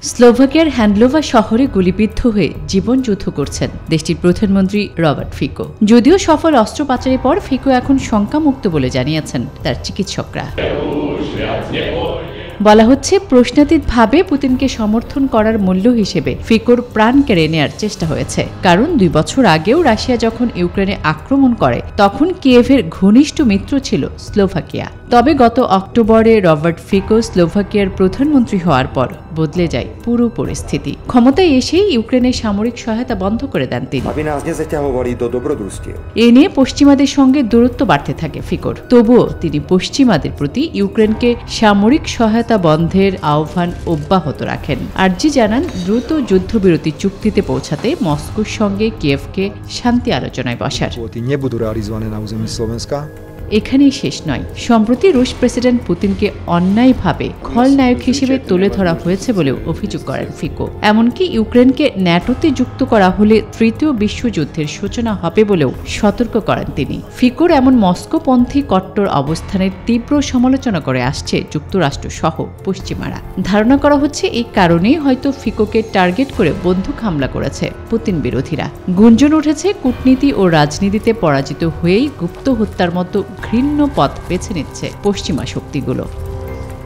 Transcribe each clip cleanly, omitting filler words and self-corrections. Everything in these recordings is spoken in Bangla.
স্লোভাকিয়ার হ্যান্ডলোভা শহরে গুলিবিদ্ধ হয়ে জীবনযুদ্ধ করছেন দেশটির প্রধানমন্ত্রী রবার্ট ফিকো। যদিও সফল অস্ত্র পাচারের পর ফিকো এখন শঙ্কামুক্ত বলে জানিয়েছেন তার চিকিৎসকরা। বলা হচ্ছে, প্রশ্নাতীতভাবে পুতিনকে সমর্থন করার মূল্য হিসেবে ফিকোর প্রাণ কেড়ে নেয়ার চেষ্টা হয়েছে। কারণ 2 বছর আগেও রাশিয়া যখন ইউক্রেনে আক্রমণ করে তখন কিয়েভের ঘনিষ্ঠ মিত্র ছিল স্লোভাকিয়া। তবে গত অক্টোবরে রবার্ট ফিকো স্লোভাকিয়ার প্রধানমন্ত্রী হওয়ার পর বদলে যায় পুরো পরিস্থিতি। ক্ষমতায় এসেই ইউক্রেনের সামরিক সহায়তা বন্ধ করে দেন তিনি। এ নিয়ে পশ্চিমাদের সঙ্গে দূরত্ব বাড়তে থাকে ফিকোর। তবুও তিনি পশ্চিমাদের প্রতি ইউক্রেনকে সামরিক সহায়তা বন্ধের আহ্বান অব্যাহত রাখেন। আর্জি জানান দ্রুত যুদ্ধবিরতি চুক্তিতে পৌঁছাতে মস্কোর সঙ্গে কিয়েভকে শান্তি আলোচনায় বসার। এখানেই শেষ নয়। সম্প্রতি রুশ প্রেসিডেন্ট পুতিনকে অন্যায়ভাবে খলনায়ক হিসেবে তুলে ধরা হয়েছে বলেও অভিযোগ করেন ফিকো। এমনকি ইউক্রেনকে ন্যাটোতে যুক্ত করা হলে তৃতীয় বিশ্বযুদ্ধের সূচনা হবে বলেও সতর্ক করেন তিনি। ফিকোর এমন মস্কোপন্থী কট্টর অবস্থানের তীব্র সমালোচনা করে আসছে যুক্তরাষ্ট্র সহ পশ্চিমারা। ধারণা করা হচ্ছে এই কারণেই হয়তো ফিকোকে টার্গেট করে বন্দুক হামলা করেছে পুতিন বিরোধীরা। গুঞ্জন উঠেছে, কূটনীতি ও রাজনীতিতে পরাজিত হয়েই গুপ্ত হত্যার মতো ঘৃণ্য পথ বেছে নিচ্ছে পশ্চিমা শক্তিগুলো।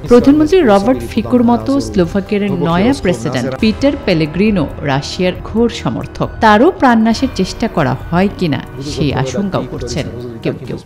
প্রধানমন্ত্রী রবার্ট ফিকোর মতো স্লোভাকিয়ার নয়া প্রেসিডেন্ট পিটার পেলেগ্রিনো রাশিয়ার ঘোর সমর্থক। তারও প্রাণনাশের চেষ্টা করা হয় কিনা সেই আশঙ্কাও করছেন কেউ কেউ।